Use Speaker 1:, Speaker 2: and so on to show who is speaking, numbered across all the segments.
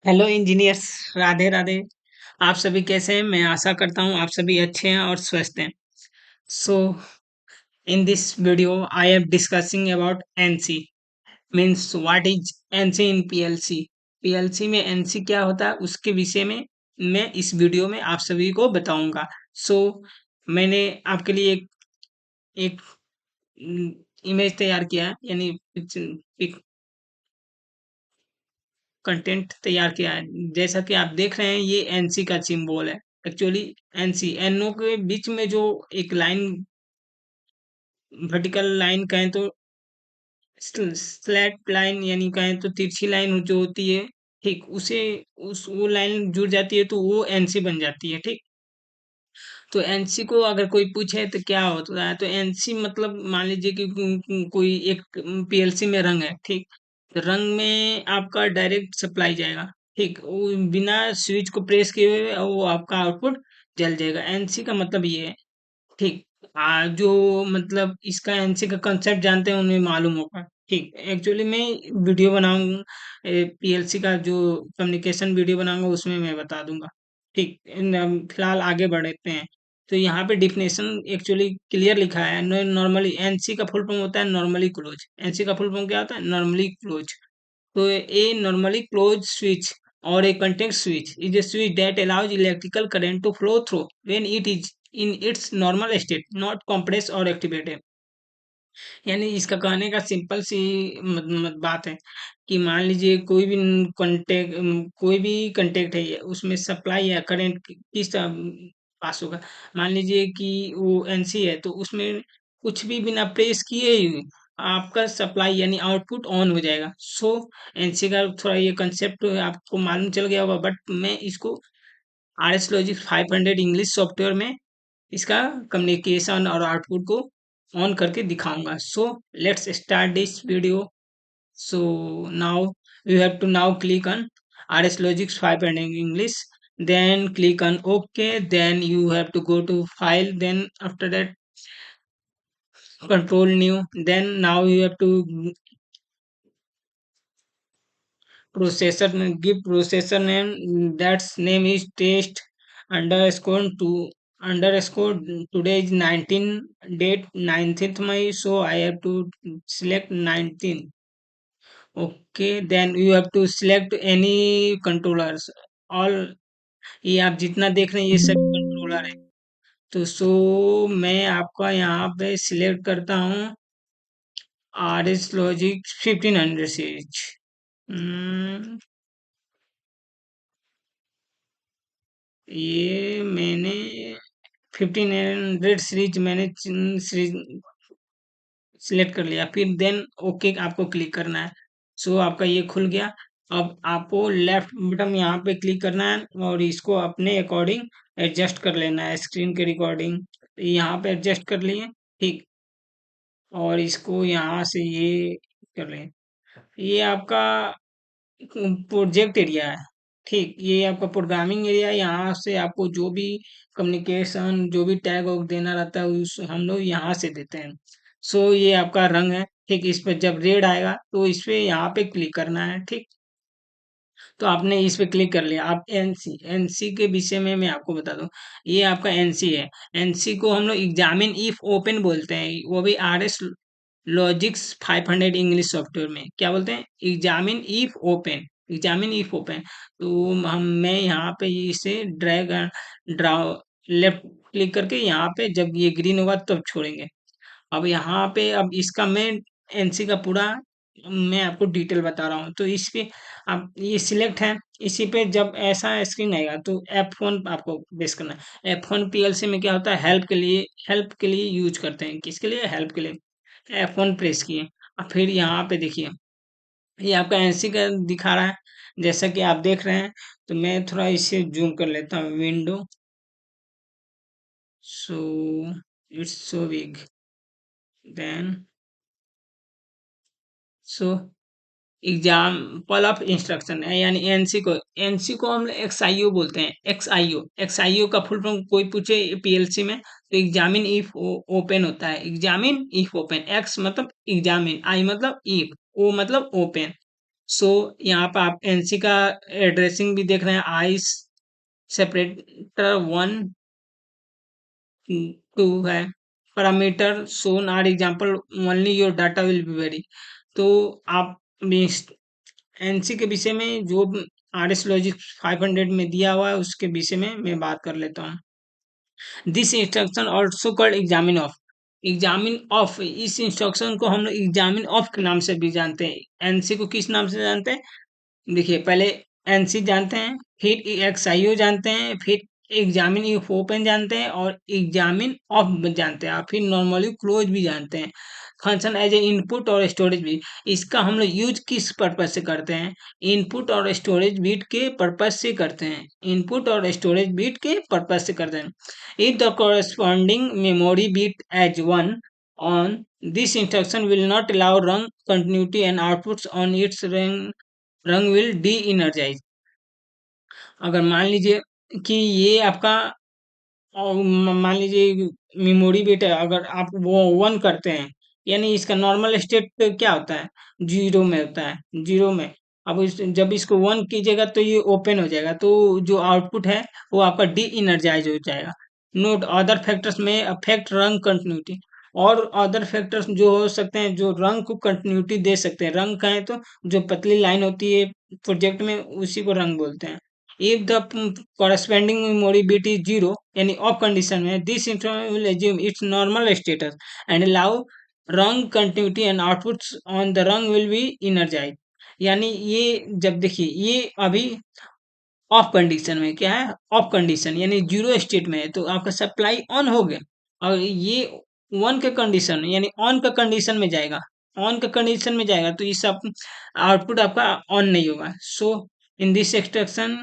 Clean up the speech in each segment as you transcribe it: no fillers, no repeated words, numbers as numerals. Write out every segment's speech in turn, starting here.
Speaker 1: Hello engineers. Radhe Radhe. आप सभी कैसे हैं? मैं आशा करता हूँ आप सभी अच्छे हैं और स्वस्थ हैं। So in this video I am discussing about NC, means what is NC in PLC. PLC में एनसी क्या होता है उसके विषय में मैं इस वीडियो में आप सभी को बताऊंगा। सो मैंने आपके लिए एक इमेज तैयार किया है, यानी एक कंटेंट तैयार किया है। जैसा कि आप देख रहे हैं ये एनसी का सिंबल है। एक्चुअली एनसी एनओ के बीच में जो एक लाइन, वर्टिकल लाइन कहें तो स्लैट लाइन, यानी कहें तो तिरछी लाइन जो होती है, ठीक उसे उस वो लाइन जुड़ जाती है तो वो एनसी बन जाती है। ठीक, तो एनसी को अगर कोई पूछे तो क्या होता है, तो एनसी मतलब मान लीजिए कि कोई एक पीएलसी में रंग है। ठीक, तो रंग में आपका डायरेक्ट सप्लाई जाएगा। ठीक, वो बिना स्विच को प्रेस किए हुए वो आपका आउटपुट जल जाएगा। एनसी का मतलब ये है। ठीक, जो मतलब इसका एनसी का कंसेप्ट जानते हैं उन्हें मालूम होगा। ठीक, एक्चुअली मैं वीडियो बनाऊंगा पीएलसी का, जो कम्युनिकेशन वीडियो बनाऊंगा उसमें मैं बता दूंगा। ठीक, फिलहाल आगे बढ़ते हैं। तो यहाँ पे डिफिनेशन एक्चुअली क्लियर लिखा है। नॉर्मली एनसी का फुल फॉर्म होता है नॉर्मली क्लोज। एनसी का फुल फॉर्म क्या होता है? Normally close. तो a normally close switch or a contact switch is a switch that allows electrical current to flow through when it is in its normal state, not compressed or activated। यानी इसका कहने का simple सी बात है कि मान लीजिए कोई भी कंटेक्ट है, उसमें सप्लाई या करंट किस पास होगा। मान लीजिए कि वो एनसी है तो उसमें कुछ भी बिना प्रेस किए ही आपका सप्लाई यानी आउटपुट ऑन हो जाएगा। सो एनसी का थोड़ा ये कंसेप्ट आपको मालूम चल गया होगा, बट मैं इसको R S logix 500 English software में इसका कम्युनिकेशन और आउटपुट को ऑन करके दिखाऊंगा। So let's start this video. So now you have to now click on RS Logix 500 English, then click on OK, then you have to go to file, then after that control new, then now you have to processor give processor name, that's name is test underscore two underscore. Today is 19 date 19th May, so I have to select 19. Okay, then you have to select any controllers, all ये आप जितना देख रहे हैं ये सभी controller है। तो सो मैं आपका यहाँ पे सिलेक्ट करता हूँ आर एस लॉजिक 1500 सीरीज। ये मैंने 1500 सीरीज मैंने सीरीज सिलेक्ट कर लिया, फिर देन ओके आपको क्लिक करना है। सो आपका ये खुल गया। अब आपको लेफ्ट बटन यहाँ पे क्लिक करना है और इसको अपने अकॉर्डिंग एडजस्ट कर लेना है, स्क्रीन के रिकॉर्डिंग यहाँ पे एडजस्ट कर लिए। ठीक, और इसको यहाँ से ये कर लें। ये आपका प्रोजेक्ट एरिया है। ठीक, ये आपका प्रोग्रामिंग एरिया है। यहाँ से आपको जो भी कम्युनिकेशन जो भी टैग वैग देना रहता है उस हम लोग यहाँ से देते हैं। सो ये आपका रंग है। ठीक, इस पे जब रेड आएगा तो इस पे यहाँ पे क्लिक करना है। ठीक, तो आपने इस पे क्लिक कर लिया। आप एनसी एनसी के विषय में मैं आपको बता दूं, ये आपका एनसी है। एनसी को हम लोग एग्जामिन इफ ओपन बोलते हैं, वो भी R S logics 500 English software में क्या बोलते हैं? Examine if open. Examine if open. तो हम मैं यहाँ पे इसे ड्रैग ड्राउ लेफ्ट क्लिक करके यहाँ पे जब ये ग्रीन होगा तब छोड़ेंगे। अब यहाँ पे अब इसका मैं एनसी का पूरा मैं आपको डिटेल बता रहा हूँ। तो इस पे आप ये सिलेक्ट है, इसी पे जब ऐसा स्क्रीन आएगा तो F1 आपको प्रेस करना है। F1 पीएलसी में क्या होता है? हेल्प के लिए यूज करते हैं। किसके लिए? हेल्प के लिए। F1 प्रेस किए। अब फिर यहाँ पे देखिए ये आपका एनसी का दिखा रहा है जैसा कि आप देख रहे हैं। तो मैं थोड़ा इसे जूम कर लेता हूँ, window. So it's so big, then so example of instruction है, यानी एनसी को हम एक्सआईओ बोलते हैं। एक्सआईओ का फुल फॉर्म कोई पूछे पीएलसी में तो एग्जामिन इफ ओपन होता है। एग्जामिन इफ ओपन, एक्स मतलब एग्जामिन, आई मतलब इफ, ओ मतलब ओपन। सो यहाँ पे आप एनसी का एड्रेसिंग भी देख रहे हैं। आई सेपरेटर 1 2 है। Parameter shown are example only your data will be vary. तो आप एनसी के विषय में जो आर एस लॉजिक 500 में दिया हुआ है उसके विषय में मैं बात कर लेता हूँ। This instruction also called examine of. Examine of, इस इंस्ट्रक्शन को हम लोग एग्जामिन ऑफ के नाम से भी जानते हैं। एनसी को किस नाम से जानते हैं? देखिए, पहले एनसी जानते हैं, फिर एक्सआईओ जानते हैं, फिर एग्जामिन इफ ओपन जानते हैं और एग्जामिन ऑफ जानते हैं और फिर नॉर्मली क्लोज भी जानते हैं। फंक्शन एज ए इनपुट और स्टोरेज भी। इसका हम लोग यूज किस पर्पज से करते हैं? इनपुट और स्टोरेज बिट के पर्पज से करते हैं। इनपुट और स्टोरेज बिट के पर्पज से करते हैं। If the corresponding memory bit as 1 on this instruction will not allow run continuity and outputs on its run will de-energize। अगर मान लीजिए कि ये आपका मान लीजिए मेमोरी बिट है, अगर आप वो 1 करते हैं यानी इसका नॉर्मल स्टेट क्या होता है? 0 में होता है, 0 में। अब जब इसको 1 कीजिएगा तो ये ओपन हो जाएगा, तो जो आउटपुट है वो आपका डी इनर्जाइज हो जाएगा। नोट अदर फैक्टर्स में अफेक्ट रंग कंटिन्यूटी। और अदर फैक्टर्स जो हो सकते हैं जो रंग को कंटिन्यूटी दे सकते हैं। रंग कहें तो जो पतली लाइन होती है प्रोजेक्ट में उसी को रंग बोलते हैं। If the corresponding memory bit is 0 यानी ऑफ कंडीशन में, this instrument will assume its normal status and allow rung continuity and outputs on the rung will be energized। यानी ये जब देखिए ये अभी ऑफ कंडीशन में, क्या है? ऑफ कंडीशन यानी जीरो स्टेट में है, तो आपका सप्लाई ऑन हो गया। और ये 1 के कंडीशन यानी ऑन का कंडीशन में जाएगा। ऑन का कंडीशन में जाएगा तो इस आउटपुट आपका ऑन नहीं होगा। So in this extraction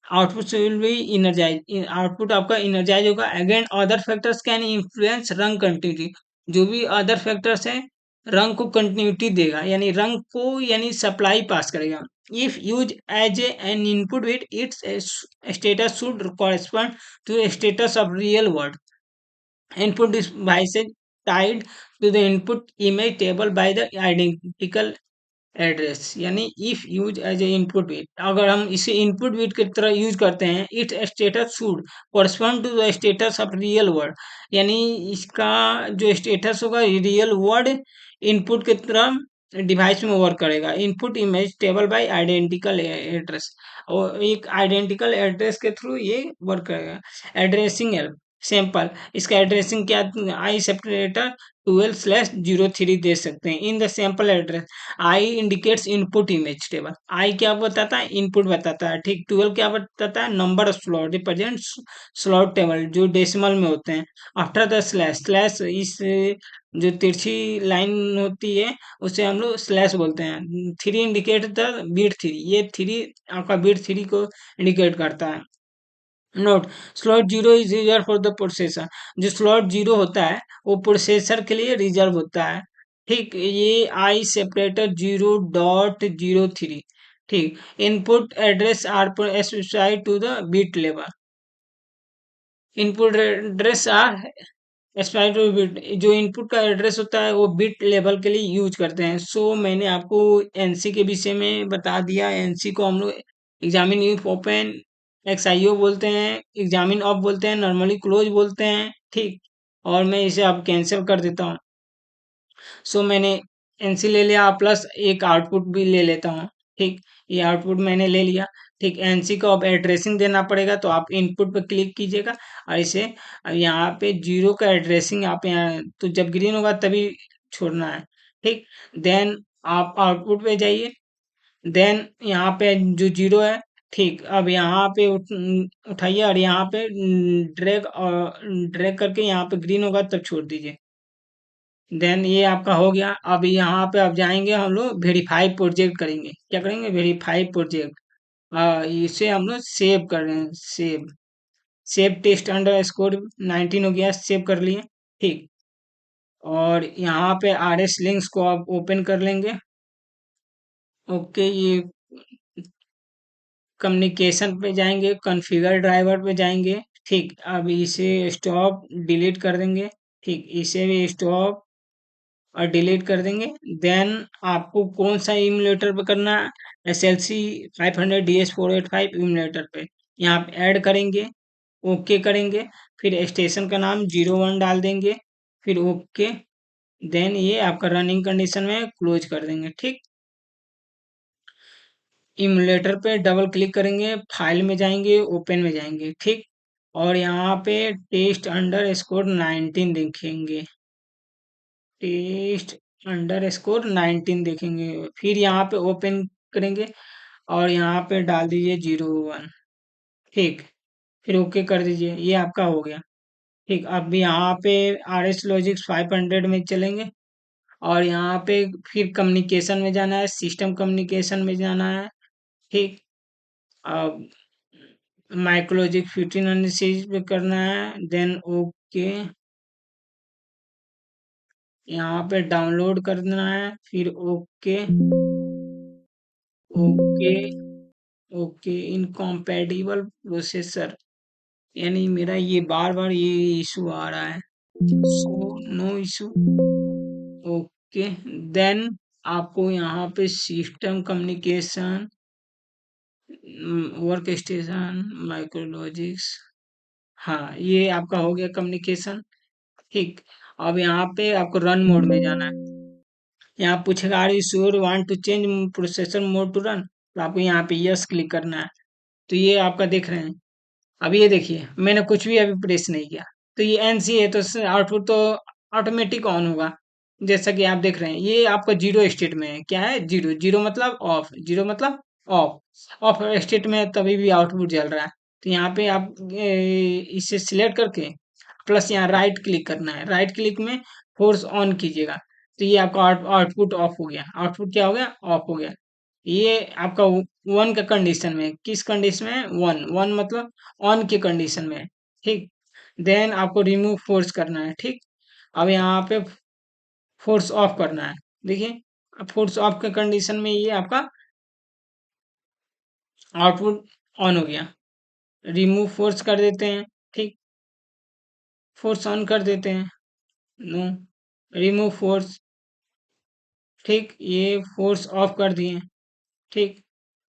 Speaker 1: output will be energise. Output आपका इनर्जाइज होगा। Again other factors can influence rung continuity. जो भी अदर फैक्टर्स है रंग को कंटिन्यूटी देगा, यानी रंग को यानी सप्लाई पास करेगा। If use as an input bit its status should correspond to status of real world. Input device is tied to the input image table by the identical address. यानी if use as a input bit, अगर हम इसे input bit की तरह use करते हैं, it status should correspond to the status of real world. यानी इसका जो स्टेटस होगा रियल वर्ड इनपुट की तरह डिवाइस में वर्क करेगा। Input image table by identical address, और एक आइडेंटिकल एड्रेस के थ्रू ये वर्क करेगा। एड्रेसिंग हेल्प सैंपल, इसका एड्रेसिंग क्या? आई सेपरेटर 12/03 दे सकते हैं। In the sample address I indicates input image table. I क्या बताता है? इनपुट बताता है, ठीक। 12 क्या बताता है? Number of slot, represent slot table जो डेसिमल में होते हैं। आफ्टर द स्लैश, स्लैश इस जो तिरछी लाइन होती है उसे हम लोग स्लैश बोलते हैं। 3 इंडिकेट द बीट 3, ये 3 आपका बीट 3 को इंडिकेट करता है। Note slot 0 is reserve for the processor. जो स्लॉट 0 होता है वो प्रोसेसर के लिए रिजर्व होता है, ठीक। ये आई सेपरेटर 0.03, ठीक। Input address are specified to the bit level. Input address are specified to bit, जो इनपुट का एड्रेस होता है वो बिट लेवल के लिए यूज करते हैं। सो मैंने आपको एनसी के विषय में बता दिया। एनसी को हम लोग एग्जामिन इफ ओपन एक्सआईओ बोलते हैं, एग्जामिन ऑफ बोलते हैं, नॉर्मली क्लोज बोलते हैं, ठीक। और मैं इसे अब कैंसिल कर देता हूँ। सो मैंने एनसी ले लिया प्लस एक आउटपुट भी ले लेता हूँ, ठीक। ये आउटपुट मैंने ले लिया, ठीक। एनसी को अब एड्रेसिंग देना पड़ेगा, तो आप इनपुट पे क्लिक कीजिएगा और इसे अब यहाँ पे 0 का एड्रेसिंग आप यहाँ, तो जब ग्रीन होगा तभी छोड़ना है, ठीक। देन आप आउटपुट पे जाइए, देन यहाँ पे जो 0 है, ठीक। अब यहाँ पे उठाइए और यहाँ पे ड्रैग और ड्रैग करके यहाँ पे ग्रीन होगा तब छोड़ दीजिए। देन ये आपका हो गया। अब यहाँ पे अब जाएंगे हम लोग वेरीफाई प्रोजेक्ट करेंगे। क्या करेंगे? Verify project. इसे हम लोग सेव कर रहे हैं। सेव टेस्ट अंडर स्कोर 19 हो गया, सेव कर लिए, ठीक। और यहाँ पे आर एस लिंक्स को आप ओपन कर लेंगे। ओके, ये कम्युनिकेशन पे जाएंगे, कॉन्फ़िगर ड्राइवर पे जाएंगे, ठीक। अब इसे स्टॉप डिलीट कर देंगे, ठीक। इसे भी स्टॉप और डिलीट कर देंगे। देन आपको कौन सा इम्यूलेटर पे करना है, SLC 500 DS485 इम्यूलेटर पे यहाँ पे ऐड करेंगे, ओके करेंगे, फिर स्टेशन का नाम 01 डाल देंगे, फिर ओके। देन ये आपका रनिंग कंडीशन में क्लोज कर देंगे। ठीक, इम्यूलेटर पे डबल क्लिक करेंगे, फाइल में जाएंगे, ओपन में जाएंगे। ठीक, और यहाँ पे टेस्ट अंडर स्कोर 19 देखेंगे, टेस्ट अंडर स्कोर 19 देखेंगे, फिर यहाँ पे ओपन करेंगे और यहाँ पे डाल दीजिए 01। ठीक, फिर ओके कर दीजिए, ये आपका हो गया। ठीक, अब यहाँ पे RS लॉजिक्स 500 में चलेंगे और यहाँ पे फिर कम्युनिकेशन में जाना है, सिस्टम कम्युनिकेशन में जाना है। ठीक, अब माइक्रोलॉजिक 1500 पे करना है, देन ओके, यहाँ पे डाउनलोड करना है, फिर ओके, ओके, ओके। इनकॉम्पैटिबल प्रोसेसर, यानी मेरा ये बार बार ये इशू आ रहा है। So no issue, okay. Then आपको यहाँ पे system communication, work station, MicroLogix, हाँ ये आपका हो गया कम्युनिकेशन। ठीक, अब यहाँ पे आपको रन मोड में जाना है। यहाँ पूछेगा are you sure want to change processor mode to run, तो आपको यहाँ पे यस क्लिक करना है। तो ये आपका देख रहे हैं। अब ये देखिए मैंने कुछ भी अभी प्रेस नहीं किया, तो ये एनसी है, तो आउटपुट तो ऑटोमेटिक ऑन होगा। जैसा कि आप देख रहे हैं ये आपका जीरो स्टेट में है। क्या है? जीरो। जीरो मतलब ऑफ, जीरो मतलब ऑफ। ऑफ स्टेट में है, तभी भी आउटपुट जल रहा है। तो यहाँ पे आप इसे सिलेक्ट करके प्लस यहाँ राइट क्लिक करना है, राइट क्लिक में फोर्स ऑन कीजिएगा। तो ये आपका आउटपुट ऑफ हो गया। आउटपुट क्या हो गया? ऑफ हो गया। ये आपका वन का कंडीशन में है। किस कंडीशन में है? वन। वन मतलब ऑन के कंडीशन में है। ठीक, देन आपको रिमूव फोर्स करना है। ठीक, अब यहाँ पे फोर्स ऑफ करना है। देखिए, अब फोर्स ऑफ के कंडीशन में ये आपका आउटपुट ऑन हो गया। रिमूव फोर्स कर देते हैं। ठीक, फोर्स ऑन कर देते हैं। No, remove force. ठीक, ये फोर्स ऑफ कर दिए। ठीक,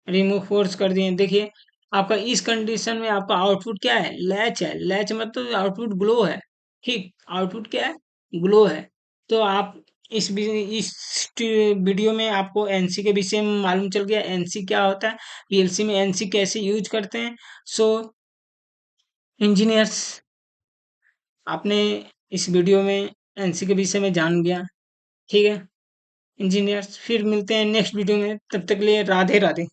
Speaker 1: रिमूव फोर्स कर दिए। देखिए आपका इस कंडीशन में आपका आउटपुट क्या है? लैच है। लैच मतलब आउटपुट ग्लो है। ठीक, आउटपुट क्या है? ग्लो है। तो आप इस वीडियो में आपको एनसी के विषय में मालूम चल गया, एनसी क्या होता है, पीएलसी में एनसी कैसे यूज करते हैं। सो इंजीनियर्स, आपने इस वीडियो में एनसी के विषय में जान गया। ठीक है इंजीनियर्स, फिर मिलते हैं नेक्स्ट वीडियो में, तब तक के लिए राधे राधे।